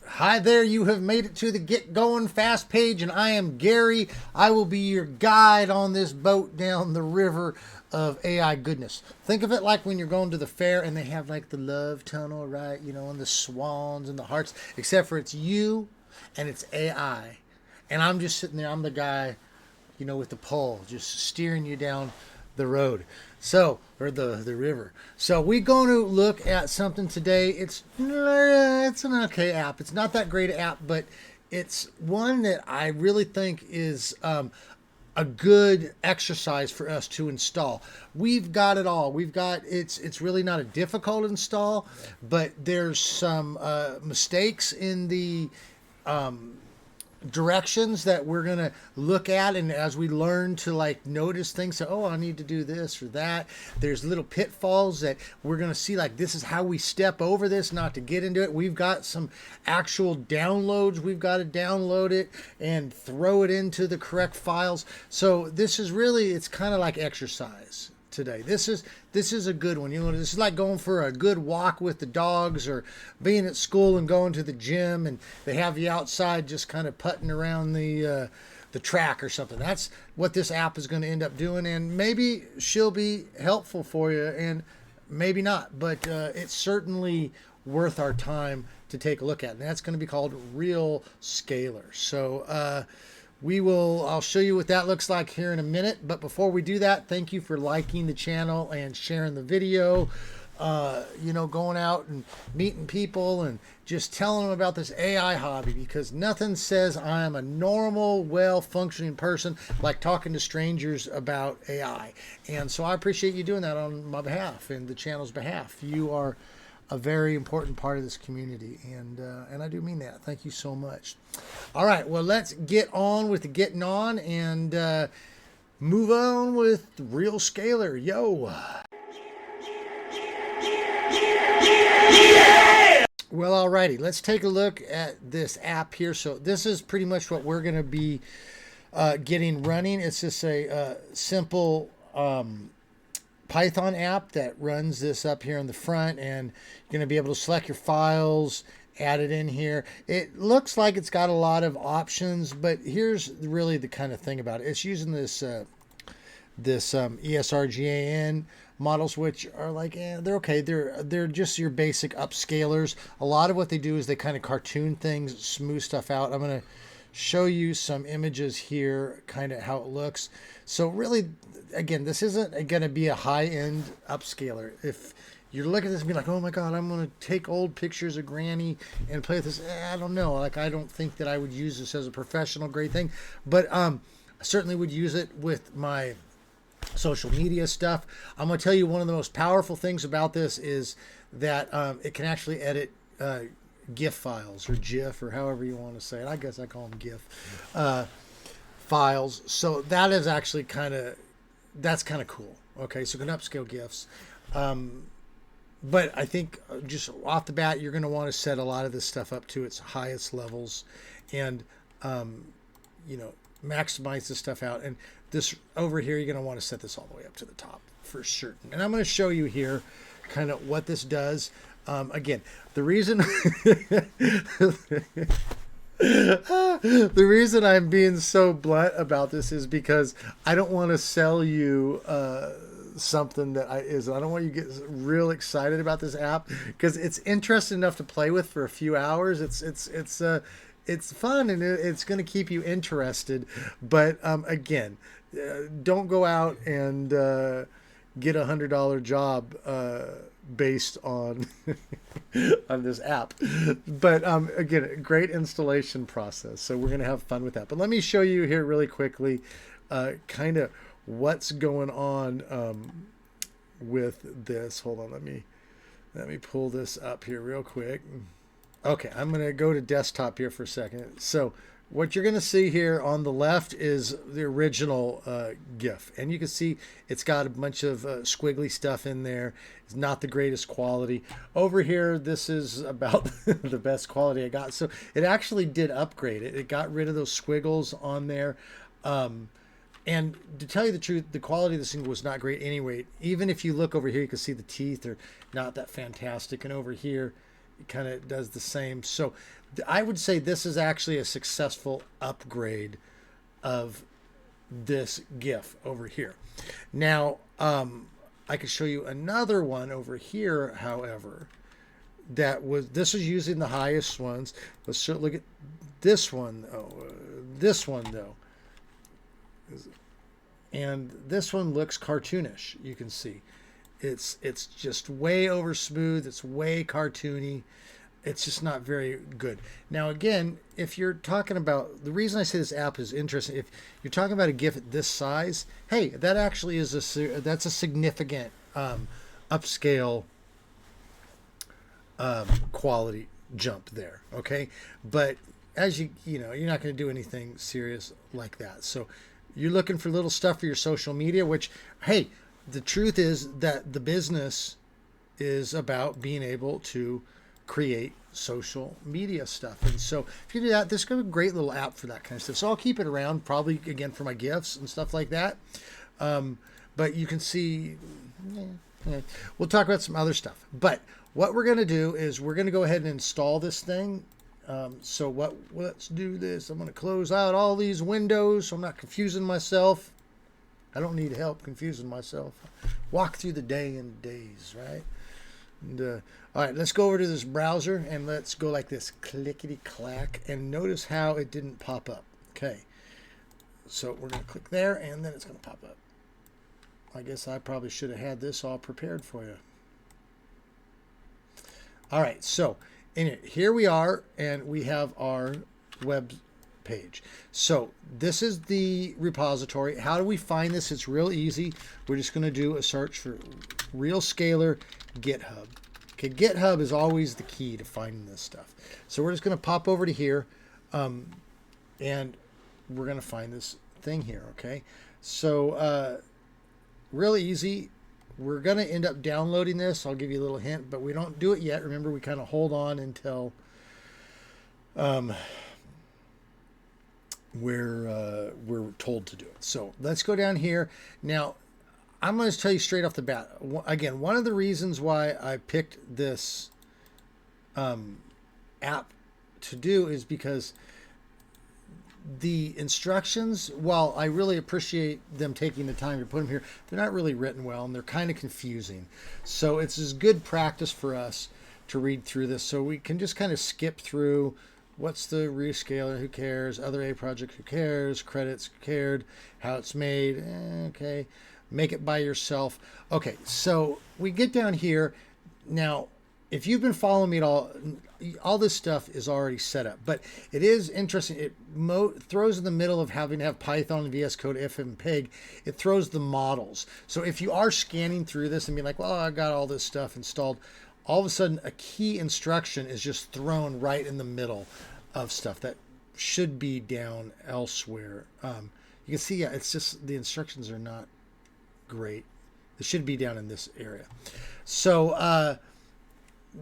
Hi there, you have made it to the Get Going Fast page, and I am Gary. I will be your guide on this boat down the river of AI goodness. Think of it like when you're going to the fair and they have like the love tunnel, right? You know, and the swans and the hearts, except for it's you and it's AI. And I'm just sitting there, I'm the guy, you know, with the pole, just steering you down the road. So, or the river. So we're going to look at something today. It's an okay app. It's not that great an app, but it's one that I really think is a good exercise for us to install. We've got it all. We've got it's really not a difficult install, but there's some mistakes in the directions that we're going to look at, and as we learn to like notice things, so oh, I need to do this or that, there's little pitfalls that we're going to see, like this is how we step over this, not to get into it. We've got some actual downloads. We've got to download it and throw it into the correct files. So this is really, it's kind of like exercise today. This is a good one. You know, this is like going for a good walk with the dogs, or being at school and going to the gym and they have you outside just kind of putting around the track or something. That's what this app is going to end up doing, and maybe she'll be helpful for you and maybe not, but it's certainly worth our time to take a look at, and that's going to be called RealScaler. So I'll show you what that looks like here in a minute. But before we do that, thank you for liking the channel and sharing the video. You know, going out and meeting people and just telling them about this AI hobby, because nothing says I am a normal, well-functioning person like talking to strangers about AI. And so I appreciate you doing that on my behalf and the channel's behalf. You are a very important part of this community, and I do mean that. Thank you so much. All right, well, let's get on with the getting on and move on with RealScaler. Yo. Well, alrighty, let's take a look at this app here. So this is pretty much what we're going to be getting running. It's just a simple Python app that runs this up here in the front, and you're going to be able to select your files, add it in here. It looks like it's got a lot of options, but here's really the kind of thing about it. It's using this ESGRAN models, which are like, they're okay. They're just your basic upscalers. A lot of what they do is they kind of cartoon things, smooth stuff out. I'm going to show you some images here, kind of how it looks. So really, again, this isn't going to be a high-end upscaler. If you look at this and be like, oh my God, I'm going to take old pictures of Granny and play with this, I don't know. Like, I don't think that I would use this as a professional grade thing, but I certainly would use it with my social media stuff. I'm going to tell you, one of the most powerful things about this is that it can actually edit GIF files, or GIF, or however you want to say it. I guess I call them GIF files. So that is actually that's kind of cool. Okay, so you can upscale GIFs. But I think just off the bat, you're going to want to set a lot of this stuff up to its highest levels, and you know, maximize this stuff out. And this over here, you're going to want to set this all the way up to the top for certain. And I'm going to show you here kind of what this does. Again, the reason the reason I'm being so blunt about this is because I don't want to sell you something that I don't want you to get real excited about this app, because it's interesting enough to play with for a few hours. It's fun, and it's going to keep you interested. But again, don't go out and get $100 job based on on this app. But again, a great installation process, so we're going to have fun with that. But let me show you here really quickly kind of what's going on with this. Hold on, let me pull this up here real quick. Okay, I'm going to go to desktop here for a second. So what you're going to see here on the left is the original GIF. And you can see it's got a bunch of squiggly stuff in there. It's not the greatest quality. Over here, this is about the best quality I got. So it actually did upgrade it. It got rid of those squiggles on there. And to tell you the truth, the quality of this thing was not great anyway. Even if you look over here, you can see the teeth are not that fantastic. And over here, kind of does the same. So I would say this is actually a successful upgrade of this GIF over here. Now, I could show you another one over here, however, this was using the highest ones. Let's look at this one. This one though, and this one looks cartoonish. You can see it's just way over smooth. It's way cartoony. It's just not very good. Now, again, if you're talking about, the reason I say this app is interesting, if you're talking about a GIF at this size, hey, that actually is that's a significant upscale quality jump there. Okay, but as you know, you're not going to do anything serious like that. So you're looking for little stuff for your social media, which, hey, the truth is that the business is about being able to create social media stuff. And so if you do that, this is going to be a great little app for that kind of stuff. So I'll keep it around, probably again for my GIFs and stuff like that. But you can see, we'll talk about some other stuff. But what we're going to do is we're going to go ahead and install this thing. Let's do this. I'm going to close out all these windows so I'm not confusing myself. I don't need help confusing myself. Walk through the day in days, right? And, all right, let's go over to this browser and let's go like this, clickety clack, and notice how it didn't pop up. Okay, so we're going to click there and then it's going to pop up. I guess I probably should have had this all prepared for you. All right, so here we are, and we have our web page. So this is the repository. How do we find this? It's real easy. We're just going to do a search for RealScaler GitHub. Okay, GitHub is always the key to finding this stuff. So we're just going to pop over to here, and we're going to find this thing here. Okay, so real easy. We're going to end up downloading this. I'll give you a little hint, but we don't do it yet. Remember, we kind of hold on until we're told to do it. So let's go down here. Now, I'm going to tell you straight off the bat. Again, one of the reasons why I picked this app to do is because the instructions, while I really appreciate them taking the time to put them here, they're not really written well and they're kind of confusing. So it's as good practice for us to read through this. So we can just kind of skip through what's the RealScaler, who cares, other A project, who cares, credits, who cared, how it's made, okay, make it by yourself. Okay, so we get down here. Now, if you've been following me at all this stuff is already set up, but it is interesting. It throws in the middle of having to have Python, VS Code, if and pig. It throws the models. So if you are scanning through this and being like, well, I got all this stuff installed, all of a sudden a key instruction is just thrown right in the middle of stuff that should be down elsewhere. You can see, yeah, it's just the instructions are not great. It should be down in this area. So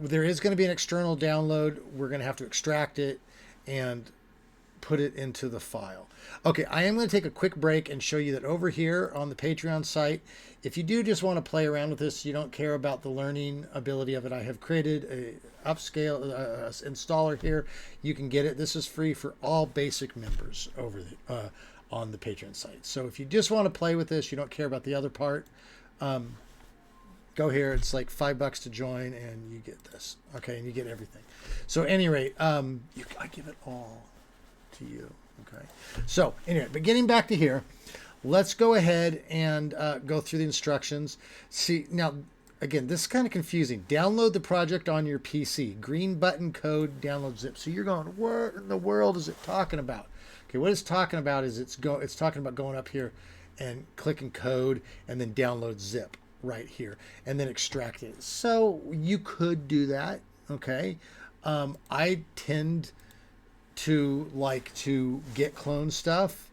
there is going to be an external download. We're going to have to extract it and put it into the file. Okay, I am going to take a quick break and show you that over here on the Patreon site, if you do just want to play around with this, you don't care about the learning ability of it, I have created a Upscaler installer here. You can get it. This is free for all basic members over on the Patreon site. So if you just want to play with this, you don't care about the other part, go here. It's like $5 to join and you get this. Okay, and you get everything. So at any rate, I give it all to you. Okay, so anyway, but getting back to here, let's go ahead and go through the instructions. See, now again, this is kind of confusing. Download the project on your PC. Green button, code, download zip. So you're going, what in the world is it talking about? Okay, what it's talking about is it's talking about going up here and clicking code and then download zip right here and then extract it. So you could do that. Okay, I tend to like to get clone stuff,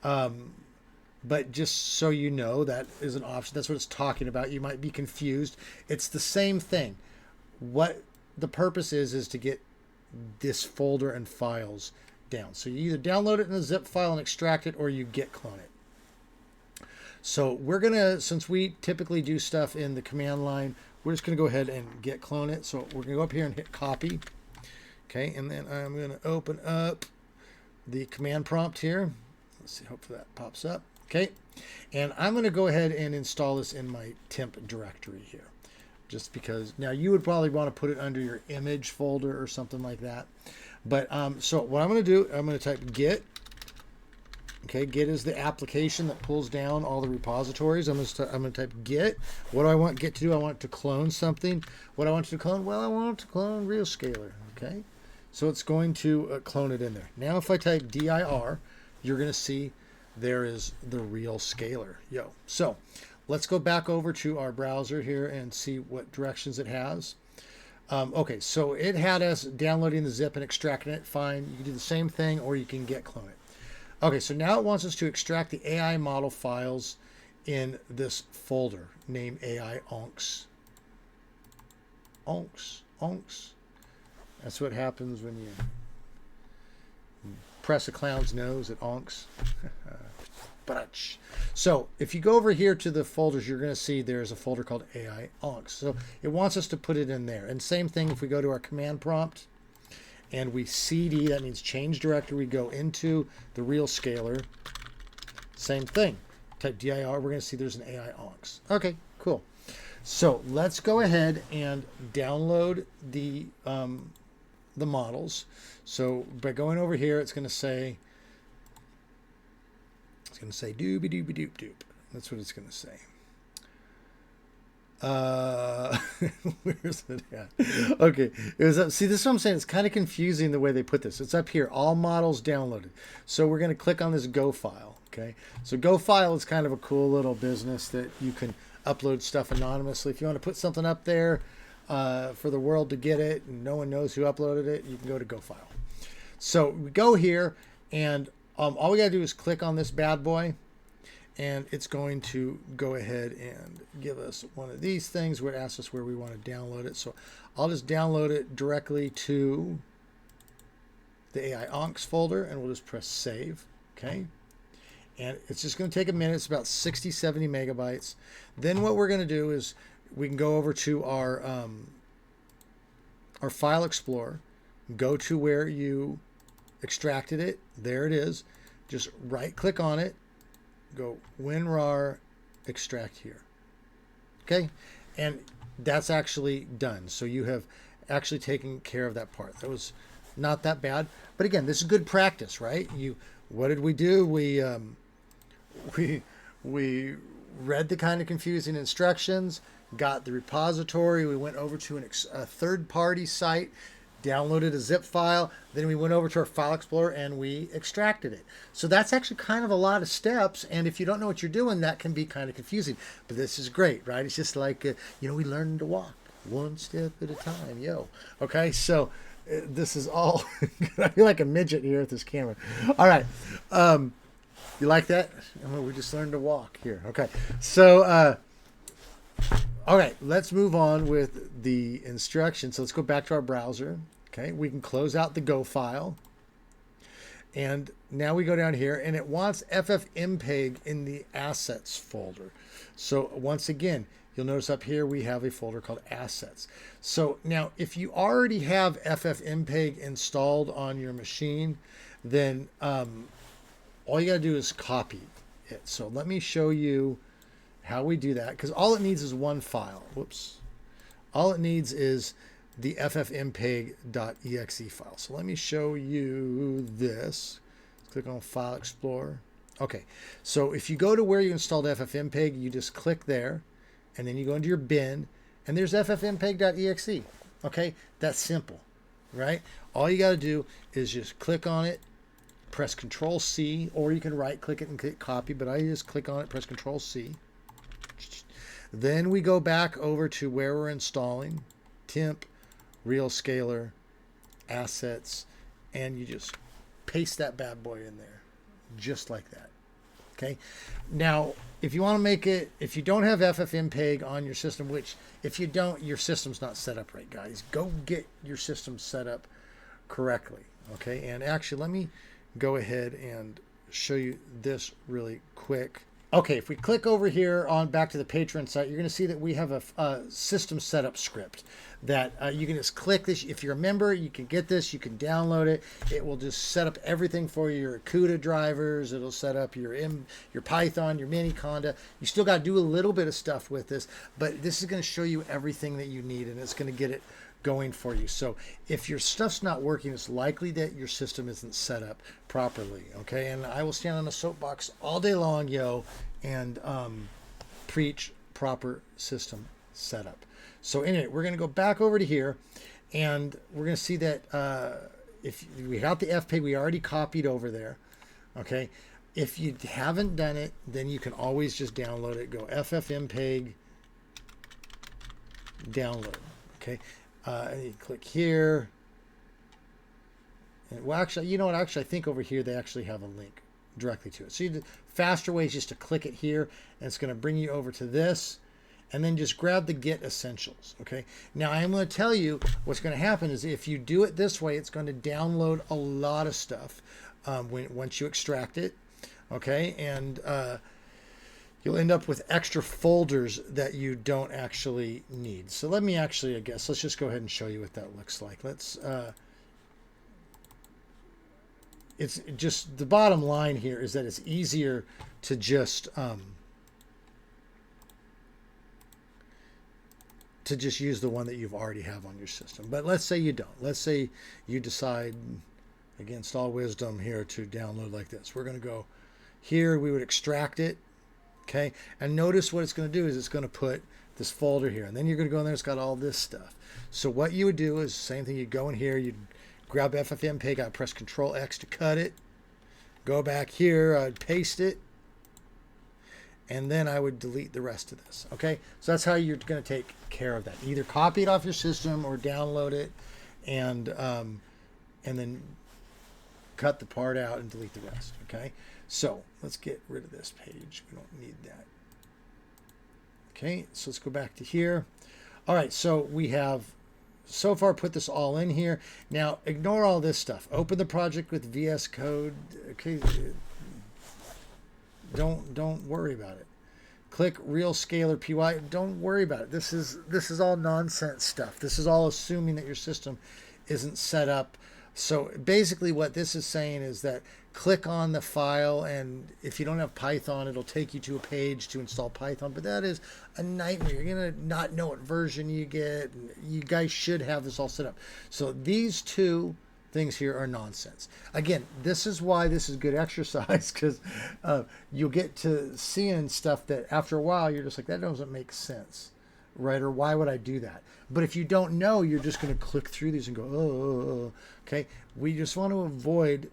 but just so you know, that is an option. That's what it's talking about. You might be confused. It's the same thing. What the purpose is to get this folder and files down. So you either download it in a zip file and extract it, or you git clone it. So we're gonna, since we typically do stuff in the command line, we're just going to go ahead and git clone it. So we're going to go up here and hit copy. Okay, and then I'm going to open up the command prompt here. Let's see, hopefully that pops up. Okay, and I'm going to go ahead and install this in my temp directory here, just because now you would probably want to put it under your image folder or something like that. But so what I'm going to do, I'm going to type git. Okay, git is the application that pulls down all the repositories. I'm going to type git. What do I want git to do? I want it to clone something. What I want it to clone? Well, I want it to clone RealScaler. Okay, so it's going to clone it in there. Now if I type dir, you're going to see there is the RealScaler. So let's go back over to our browser here and see what directions it has. Okay, so it had us downloading the zip and extracting it. Fine, you can do the same thing, or you can git clone it. Okay, so now it wants us to extract the AI model files in this folder named AI onks. Onks. That's what happens when you press a clown's nose, it onks. So if you go over here to the folders, you're going to see there's a folder called AI onks. So it wants us to put it in there. And same thing if we go to our command prompt and we cd, that means change directory, we go into the RealScaler. Same thing. Type dir, we're going to see there's an AI onks. Okay, cool. So let's go ahead and download the models. So by going over here, it's going to say dooby dooby doop doop. That's what it's going to say. Where's it at? Okay, it was up. See, this is what I'm saying. It's kind of confusing the way they put this. It's up here, all models downloaded. So we're going to click on this Go file. Okay, so Go file is kind of a cool little business that you can upload stuff anonymously. If you want to put something up there for the world to get it and no one knows who uploaded it, you can go to Go file. So we go here and all we got to do is click on this bad boy, and it's going to go ahead and give us one of these things where it asks us where we want to download it. So I'll just download it directly to the AI onks folder, and we'll just press save. Okay. And it's just going to take a minute. It's about 60, 70 megabytes. Then what we're going to do is we can go over to our file explorer, go to where you extracted it. There it is. Just right click on it, go WinRAR extract here. Okay, and that's actually done. So you have actually taken care of that part. That was not that bad, but again, this is good practice, right? What did we do? We read the kind of confusing instructions, got the repository, we went over to a third-party site, downloaded a zip file, then we went over to our file explorer and we extracted it. So that's actually kind of a lot of steps, and if you don't know what you're doing, that can be kind of confusing. But this is great, right? It's just like, we learn to walk one step at a time, Okay, so this is all, I feel like a midget here with this camera. All right, you like that? We just learned to walk here. Okay, so, all right, let's move on with the instructions. So let's go back to our browser. Okay, we can close out the Go file. And now we go down here, and it wants FFmpeg in the assets folder. So once again, you'll notice up here we have a folder called assets. So now if you already have FFmpeg installed on your machine, then all you got to do is copy it. So let me show you how we do that, because all it needs is one file. Whoops. All it needs is the ffmpeg.exe file. So let me show you this. Let's click on File Explorer. Okay, so if you go to where you installed ffmpeg, you just click there, and then you go into your bin, and there's ffmpeg.exe. Okay, that's simple, right? All you got to do is just click on it, press Control-C, or you can right-click it and click copy, but I just click on it, press Control-C. Then we go back over to where we're installing, temp, RealScaler, assets, and you just paste that bad boy in there, just like that. Okay. Now, if you want to make it, if you don't have FFmpeg on your system, which if you don't, your system's not set up right, guys. Go get your system set up correctly. Okay. And actually, let me go ahead and show you this really quick. Okay, if we click over here on back to the Patreon site, you're going to see that we have a system setup script that you can just click this. If you're a member, you can get this. You can download it. It will just set up everything for you. Your CUDA drivers. It'll set up your Python, your mini conda. You still got to do a little bit of stuff with this, but this is going to show you everything that you need, and it's going to get it going for you. So if your stuff's not working, it's likely that your system isn't set up properly. Okay, and I will stand on a soapbox all day long, and preach proper system setup. So anyway, we're going to go back over to here, and we're going to see that if we got the FPEG, we already copied over there. Okay, if you haven't done it, then you can always just download it. Go FFmpeg download. Okay. And you click here. And, well, actually, you know what? Actually, I think over here they actually have a link directly to it. So faster way is just to click it here, and it's going to bring you over to this, and then just grab the Get Essentials. Okay. Now I'm going to tell you what's going to happen is if you do it this way, it's going to download a lot of stuff once you extract it. Okay, and you'll end up with extra folders that you don't actually need. So let me actually, let's just go ahead and show you what that looks like. It's just, the bottom line here is that it's easier to just use the one that you've already have on your system. But let's say you don't. Let's say you decide, against all wisdom here, to download like this. We're going to go here. We would extract it. Okay, and notice what it's going to do is it's going to put this folder here, and then you're going to go in there. It's got all this stuff. So what you would do is the same thing. You go in here, you grab FFmpeg. I press Control X to cut it. Go back here. I'd paste it, and then I would delete the rest of this. Okay, so that's how you're going to take care of that. Either copy it off your system or download it, and then cut the part out and delete the rest. Okay. So let's get rid of this page. We don't need that. Okay, so let's go back to here. All right, so we have so far put this all in here. Now ignore all this stuff. Open the project with VS Code. Okay, don't worry about it. Click RealScaler PY. Don't worry about it. This is all nonsense stuff. This is all assuming that your system isn't set up. So basically what this is saying is that click on the file, and if you don't have Python, it'll take you to a page to install Python, but that is a nightmare. You're going to not know what version you get. You guys should have this all set up. So these two things here are nonsense. Again, this is why this is good exercise, because you'll get to seeing stuff that after a while you're just like, that doesn't make sense. Right? Or why would I do that? But if you don't know, you're just going to click through these and go, oh, okay. We just want to avoid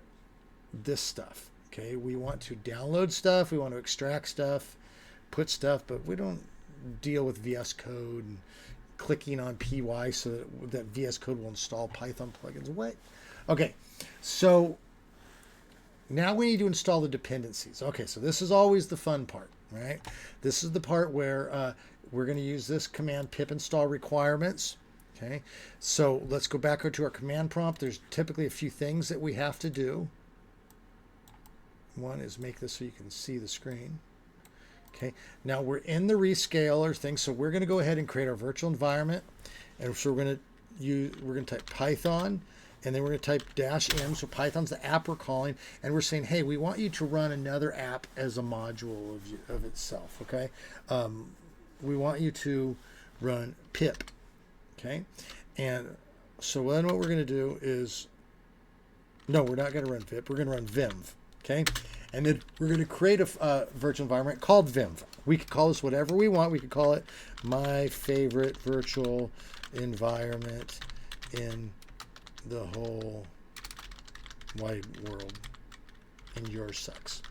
this stuff. Okay. We want to download stuff. We want to extract stuff, put stuff, but we don't deal with VS Code and clicking on PY so that VS Code will install Python plugins. What? Okay. So now we need to install the dependencies. Okay. So this is always the fun part, right? This is the part where, we're going to use this command pip install requirements. Okay, so let's go back to our command prompt. There's typically a few things that we have to do. One is make this so you can see the screen. Okay, now we're in the RealScaler thing, so we're going to go ahead and create our virtual environment, and so we're going to type Python, and then we're going to type -m. So Python's the app we're calling, and we're saying, hey, we want you to run another app as a module of itself. Okay. We want you to run pip, okay? And so then what we're going to do is, no, we're not going to run pip. We're going to run vimv, okay? And then we're going to create a virtual environment called vimv. We could call this whatever we want. We could call it my favorite virtual environment in the whole wide world, and yours sucks.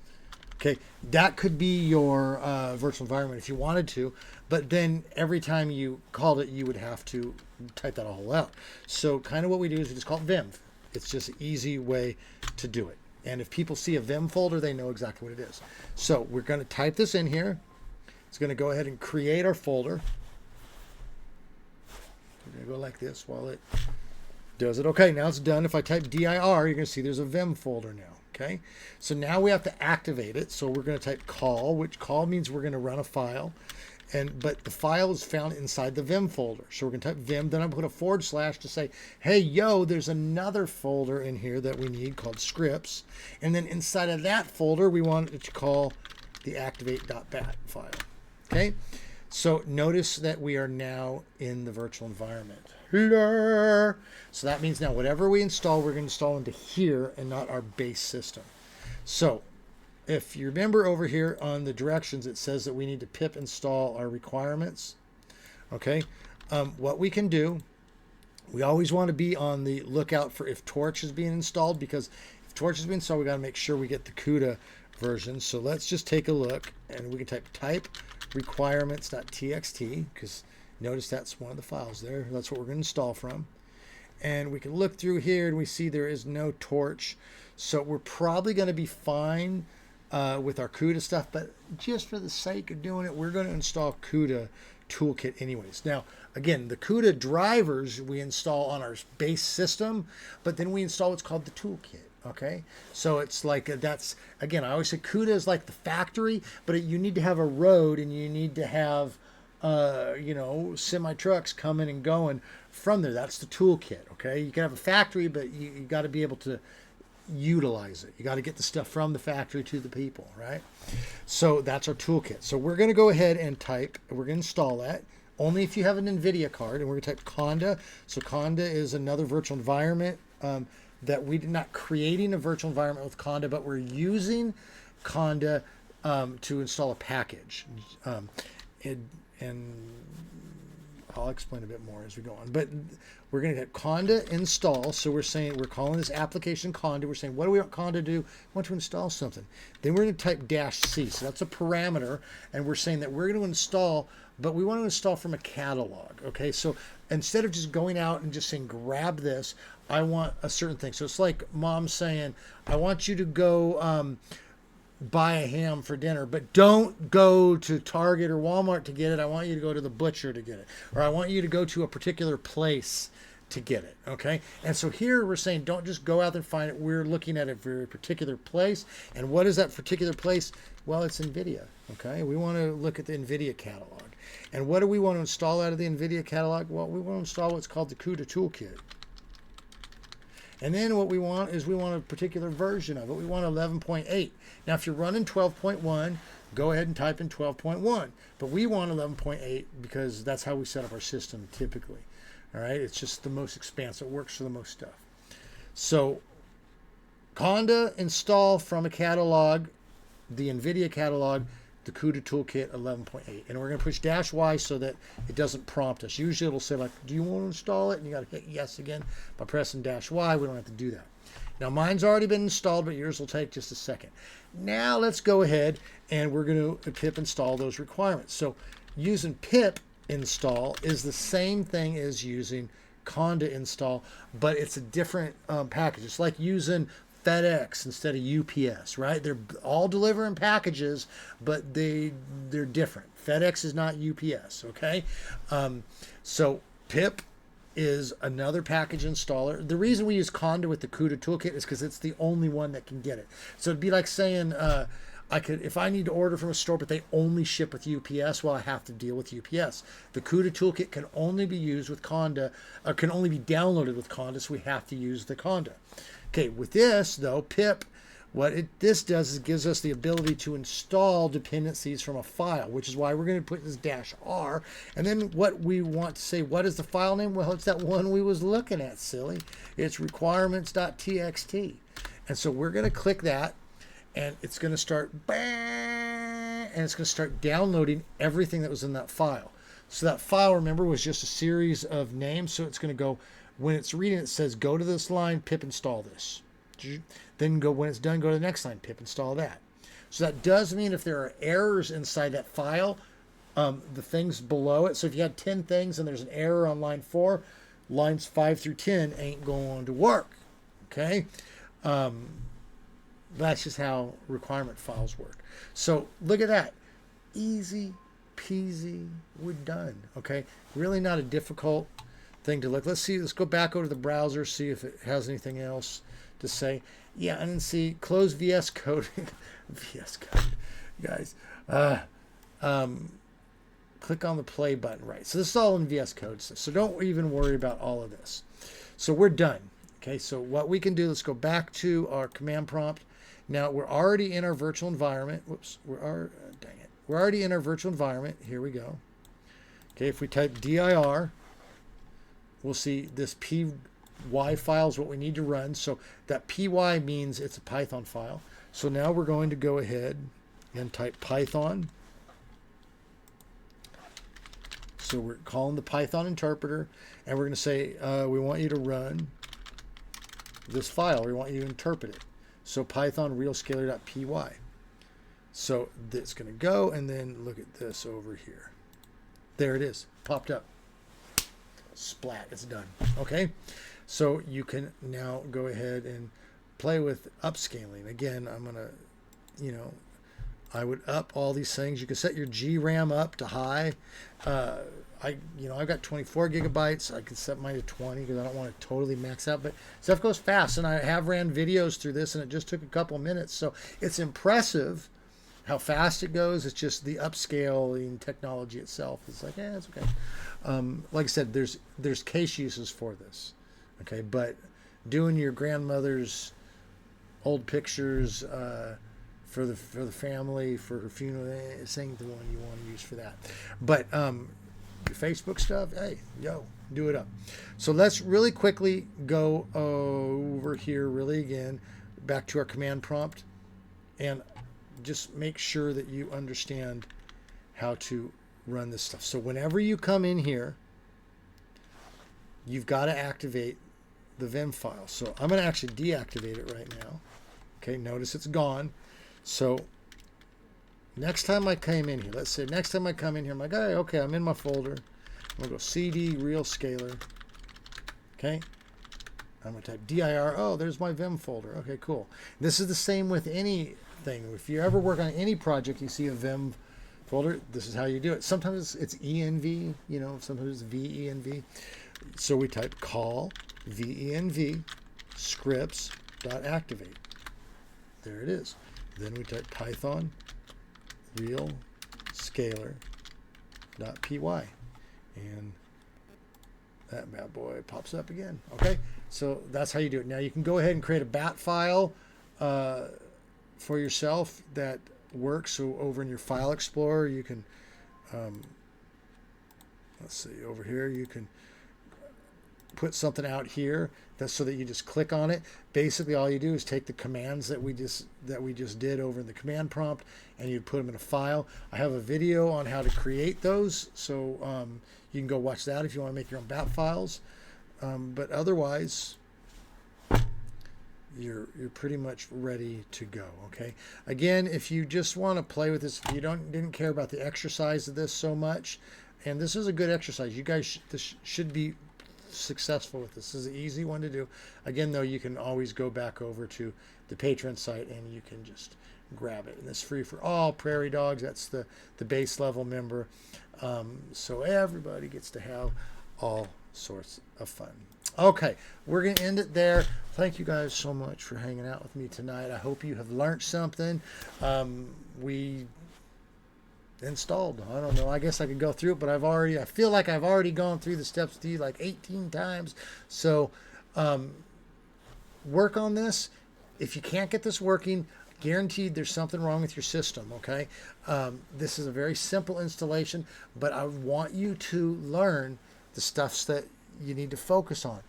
Okay, that could be your virtual environment if you wanted to, but then every time you called it, you would have to type that all out. So kind of what we do is we just call it vimv. It's just an easy way to do it. And if people see a vim folder, they know exactly what it is. So we're going to type this in here. It's going to go ahead and create our folder. We're going to go like this while it does it. Okay, now it's done. If I type dir, you're going to see there's a vim folder now. Okay, so now we have to activate it. So we're going to type call, which call means we're going to run a file. But the file is found inside the vim folder. So we're going to type vim, then I'm going to put a / to say, hey, yo, there's another folder in here that we need called scripts. And then inside of that folder, we want it to call the activate.bat file. Okay, so notice that we are now in the virtual environment. So that means now whatever we install, we're going to install into here and not our base system. So if you remember over here on the directions, it says that we need to pip install our requirements. Okay, what we can do, we always want to be on the lookout for if Torch is being installed, because if Torch is being installed, we got to make sure we get the CUDA version. So let's just take a look, and we can type requirements.txt, because notice that's one of the files there. That's what we're going to install from. And we can look through here and we see there is no Torch. So we're probably going to be fine with our CUDA stuff, but just for the sake of doing it, we're going to install CUDA toolkit anyways. Now, again, the CUDA drivers we install on our base system, but then we install what's called the toolkit. Okay, so it's like that's, again, I always say CUDA is like the factory, but you need to have a road and you need to have you know, semi trucks coming and going from there. That's the toolkit. Okay, you can have a factory, but you got to be able to utilize it. You got to get the stuff from the factory to the people, right? So that's our toolkit. So we're going to go ahead and we're going to install that only if you have an NVIDIA card, and we're going to type Conda. So Conda is another virtual environment that we're not creating a virtual environment with Conda, but we're using Conda to install a package. And I'll explain a bit more as we go on. But we're going to hit Conda install. So we're saying, we're calling this application Conda. We're saying, what do we want Conda to do? We want to install something. Then we're going to type -c. So that's a parameter. And we're saying that we're going to install, but we want to install from a catalog. Okay, so instead of just going out and just saying, grab this, I want a certain thing. So it's like mom saying, I want you to go buy a ham for dinner, but don't go to Target or Walmart to get it. I want you to go to the butcher to get it, or I want you to go to a particular place to get it. Okay, and so here we're saying don't just go out there and find it. We're looking at a very particular place. And what is that particular place? Well, it's NVIDIA. Okay, we want to look at the NVIDIA catalog. And what do we want to install out of the NVIDIA catalog? Well, we want to install what's called the CUDA toolkit. And then what we want is we want a particular version of it. We want 11.8. Now, if you're running 12.1, go ahead and type in 12.1. But we want 11.8 because that's how we set up our system typically. All right, it's just the most expansive. It works for the most stuff. So Conda install from a catalog, the NVIDIA catalog, the CUDA toolkit 11.8, and we're going to push -y so that it doesn't prompt us. Usually it'll say like, do you want to install it? And you got to hit yes again by pressing -y. We don't have to do that. Now mine's already been installed, but yours will take just a second. Now let's go ahead and we're going to pip install those requirements. So using pip install is the same thing as using Conda install, but it's a different package. It's like using FedEx instead of UPS, right? They're all delivering packages, but they're different. FedEx is not UPS, okay? So pip is another package installer. The reason we use Conda with the CUDA toolkit is because it's the only one that can get it. So it'd be like saying, if I need to order from a store, but they only ship with UPS, well, I have to deal with UPS. The CUDA toolkit can only be used with Conda, or can only be downloaded with Conda, so we have to use the Conda. Okay, with this though, pip, this does is gives us the ability to install dependencies from a file, which is why we're going to put this -r. And then what we want to say, what is the file name? Well, it's that one we was looking at, silly. It's requirements.txt. And so we're going to click that, and it's going to start, and it's going to start downloading everything that was in that file. So that file, remember, was just a series of names. So it's going to go, when it's reading, it says, go to this line, pip install this. Then when it's done, go to the next line, pip install that. So that does mean if there are errors inside that file, the things below it. So if you had 10 things and there's an error on line 4, lines 5 through 10 ain't going to work. Okay. That's just how requirement files work. So look at that. Easy peasy, we're done. Okay. Really not a difficult thing to look. Let's see. Let's go back over to the browser, see if it has anything else to say. Yeah, and then see close VS Code. VS Code, guys. Click on the play button. Right. So this is all in VS Code. So don't even worry about all of this. So we're done. Okay. So what we can do, let's go back to our command prompt. Now we're already in our virtual environment. Whoops. Dang it. We're already in our virtual environment. Here we go. Okay. If we type dir, we'll see this py file is what we need to run. So that py means it's a Python file. So now we're going to go ahead and type Python. So we're calling the Python interpreter, and we're going to say we want you to run this file. We want you to interpret it. So Python RealScaler.py. So it's going to go, and then look at this over here. There it is, popped up. Splat, it's done. Okay, so you can now go ahead and play with upscaling. Again, I'm going to, I would up all these things. You can set your GRAM up to high. I've got 24 gigabytes. I can set mine to 20 because I don't want to totally max out. But stuff goes fast, and I have ran videos through this, and it just took a couple of minutes. So it's impressive how fast it goes. It's just the upscaling technology itself. It's like, it's okay. Like I said, there's case uses for this. Okay, but doing your grandmother's old pictures for the family, for her funeral, this ain't the one you want to use for that. But your Facebook stuff, hey, do it up. So let's really quickly go over here again, back to our command prompt, and just make sure that you understand how to run this stuff. So whenever you come in here, you've got to activate the Vim file. So I'm going to actually deactivate it right now. Okay, notice it's gone. So next time I came in here, let's say next time I come in here, I'm like, okay, I'm in my folder. I'm going to go CD RealScaler. Okay. I'm going to type dir. Oh, there's my Vim folder. Okay, cool. This is the same with anything. If you ever work on any project, you see a Vim folder, this is how you do it. Sometimes it's env, sometimes it's venv. So we type call venv scripts.activate. There it is. Then we type Python RealScaler.py, and that bad boy pops up again. Okay, so that's how you do it. Now you can go ahead and create a bat file for yourself that works. So over in your file explorer, you can let's see, over here you can put something out here. That's so that you just click on it. Basically all you do is take the commands that we just did over in the command prompt, and you put them in a file. I have a video on how to create those, so you can go watch that if you want to make your own bat files. But otherwise you're pretty much ready to go. Okay, again, if you just want to play with this, if you didn't care about the exercise of this so much, and this is a good exercise, you guys this should be successful with this. This is an easy one to do. Again, though, you can always go back over to the Patreon site and you can just grab it, and it's free for all prairie dogs. That's the base level member, so everybody gets to have all sorts of fun. Okay, we're gonna end it there. Thank you guys so much for hanging out with me tonight. I hope you have learned something. We installed, I don't know, I guess I could go through it, but I feel like I've already gone through the steps with you like 18 times. So work on this. If you can't get this working, guaranteed there's something wrong with your system. Okay, this is a very simple installation, but I want you to learn the stuffs that you need to focus on.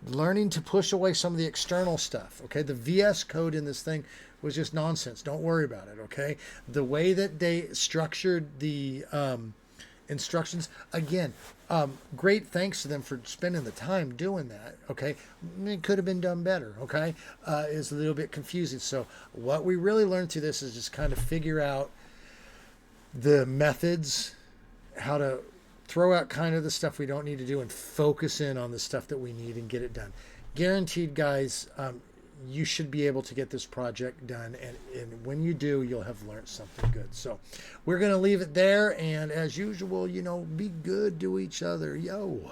Learning to push away some of the external stuff. Okay, the VS Code in this thing was just nonsense. Don't worry about it. Okay, the way that they structured the instructions, again, great thanks to them for spending the time doing that. Okay, it could have been done better. Okay, it's a little bit confusing. So what we really learned through this is just kind of figure out the methods, how to throw out kind of the stuff we don't need to do and focus in on the stuff that we need and get it done. Guaranteed, guys, you should be able to get this project done, and when you do, you'll have learned something good. So we're going to leave it there, and as usual, be good to each other. Yo.